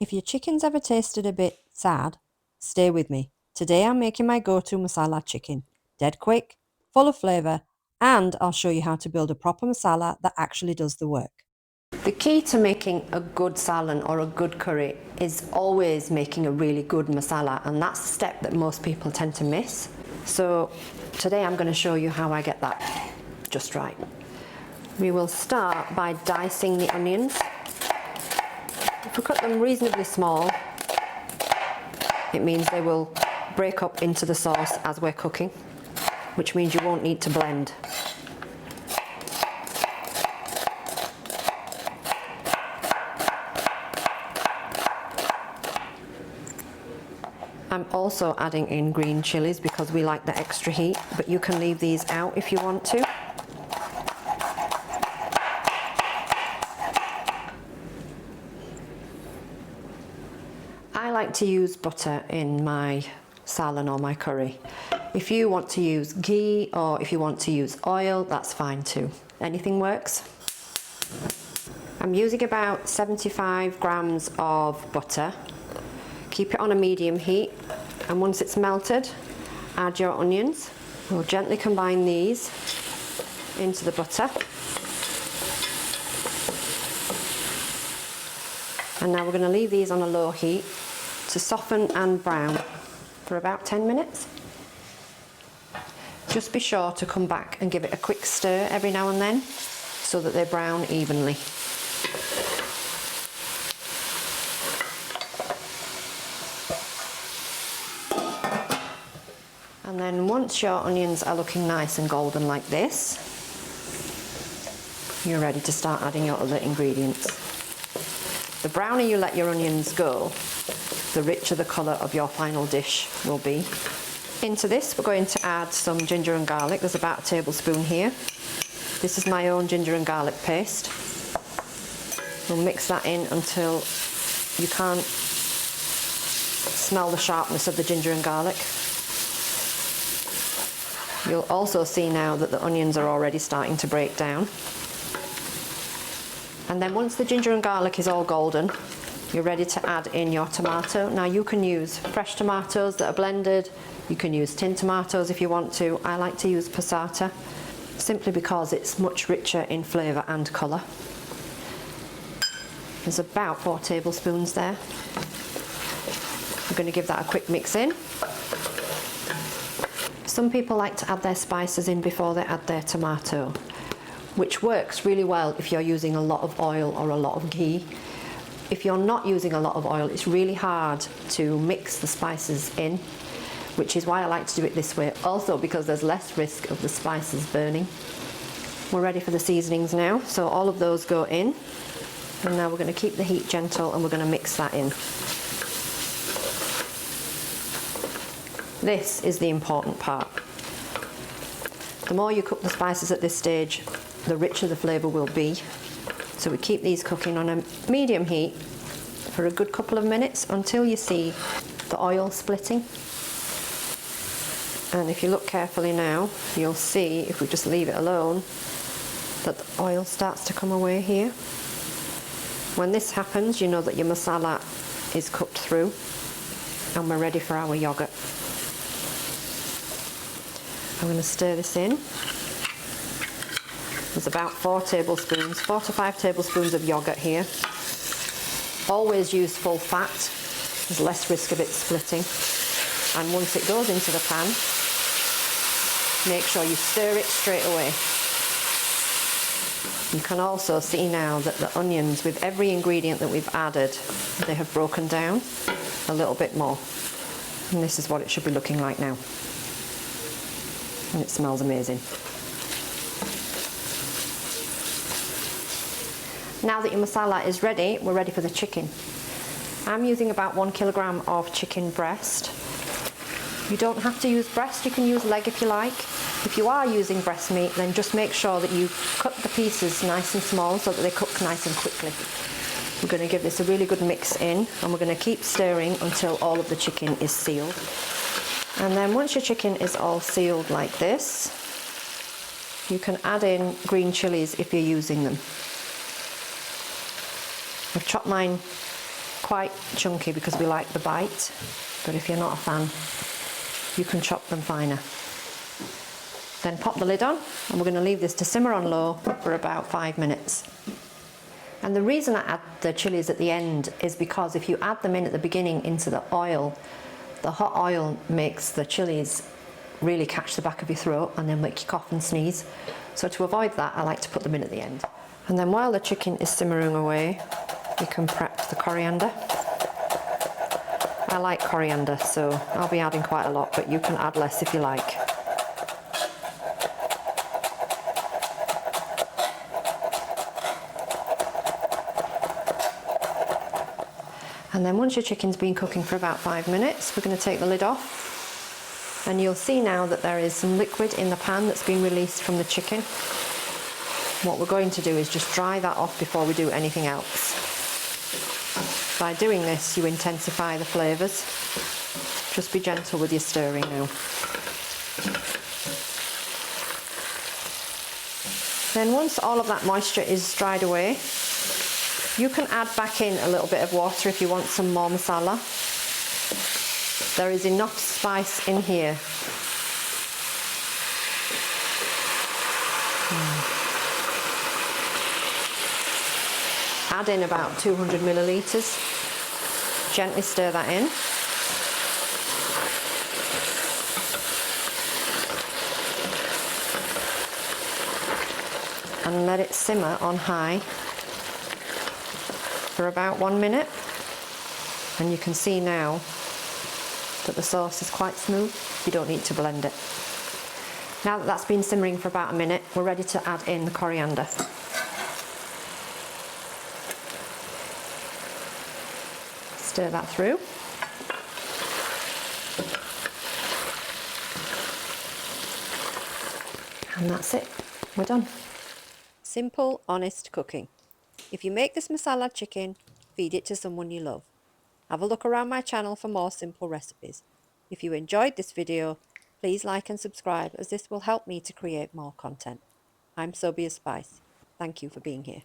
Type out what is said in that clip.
If your chicken's ever tasted a bit sad, stay with me. Today I'm making my go-to masala chicken. Dead quick, full of flavour, and I'll show you how to build a proper masala that actually does the work. The key to making a good salan or a good curry is always making a really good masala, and that's the step that most people tend to miss. So today I'm going to show you how I get that just right. We will start by dicing the onions. If we cut them reasonably small, it means they will break up into the sauce as we're cooking, which means you won't need to blend. I'm also adding in green chillies because we like the extra heat, but you can leave these out if you want to. I like to use butter in my salan or my curry. If you want to use ghee or if you want to use oil, that's fine too. Anything works. I'm using about 75 grams of butter. Keep it on a medium heat, and once it's melted, add your onions. We'll gently combine these into the butter. And now we're going to leave these on a low heat to soften and brown for about 10 minutes. Just be sure to come back and give it a quick stir every now and then so that they brown evenly. And then once your onions are looking nice and golden like this, you're ready to start adding your other ingredients. The browner you let your onions go, the richer the colour of your final dish will be. Into this we're going to add some ginger and garlic. There's about a tablespoon here. This is my own ginger and garlic paste. We'll mix that in until you can't smell the sharpness of the ginger and garlic. You'll also see now that the onions are already starting to break down. And then once the ginger and garlic is all golden, you're ready to add in your tomato. Now you can use fresh tomatoes that are blended, you can use tin tomatoes if you want to. I like to use passata, simply because it's much richer in flavour and colour. There's about 4 tablespoons there. I'm going to give that a quick mix in. Some people like to add their spices in before they add their tomato, which works really well if you're using a lot of oil or a lot of ghee. If you're not using a lot of oil, it's really hard to mix the spices in, which is why I like to do it this way. Also because there's less risk of the spices burning. We're ready for the seasonings now, so all of those go in. And now we're going to keep the heat gentle and we're going to mix that in. This is the important part. The more you cook the spices at this stage, the richer the flavour will be. So we keep these cooking on a medium heat for a good couple of minutes until you see the oil splitting. And if you look carefully now, you'll see, if we just leave it alone, that the oil starts to come away here. When this happens, you know that your masala is cooked through and we're ready for our yoghurt. I'm going to stir this in. There's about 4 to 5 tablespoons of yoghurt here. Always use full fat, there's less risk of it splitting. And once it goes into the pan, make sure you stir it straight away. You can also see now that the onions, with every ingredient that we've added, they have broken down a little bit more. And this is what it should be looking like now. And it smells amazing. Now that your masala is ready, we're ready for the chicken. I'm using about 1 kilogram of chicken breast. You don't have to use breast, you can use leg if you like. If you are using breast meat, then just make sure that you cut the pieces nice and small so that they cook nice and quickly. We're going to give this a really good mix in, and we're going to keep stirring until all of the chicken is sealed. And then once your chicken is all sealed like this, you can add in green chillies if you're using them. I've chopped mine quite chunky because we like the bite, but if you're not a fan, you can chop them finer. Then pop the lid on, and we're going to leave this to simmer on low for about 5 minutes. And the reason I add the chilies at the end is because if you add them in at the beginning into the oil, the hot oil makes the chilies really catch the back of your throat and then make you cough and sneeze. So to avoid that, I like to put them in at the end. And then while the chicken is simmering away, we can prep the coriander. I like coriander, so I'll be adding quite a lot, but you can add less if you like. And then once your chicken's been cooking for about 5 minutes, we're going to take the lid off. And you'll see now that there is some liquid in the pan that's been released from the chicken. What we're going to do is just dry that off before we do anything else. By doing this, you intensify the flavours. Just be gentle with your stirring now. Then once all of that moisture is dried away, you can add back in a little bit of water if you want some more masala. There is enough spice in here. Add in about 200 millilitres. Gently stir that in. And let it simmer on high for about 1 minute. And you can see now that the sauce is quite smooth. You don't need to blend it. Now that that's been simmering for about a minute, we're ready to add in the coriander. Stir that through. And that's it. We're done. Simple, honest cooking. If you make this masala chicken, feed it to someone you love. Have a look around my channel for more simple recipes. If you enjoyed this video, please like and subscribe, as this will help me to create more content. I'm Sobia Spice. Thank you for being here.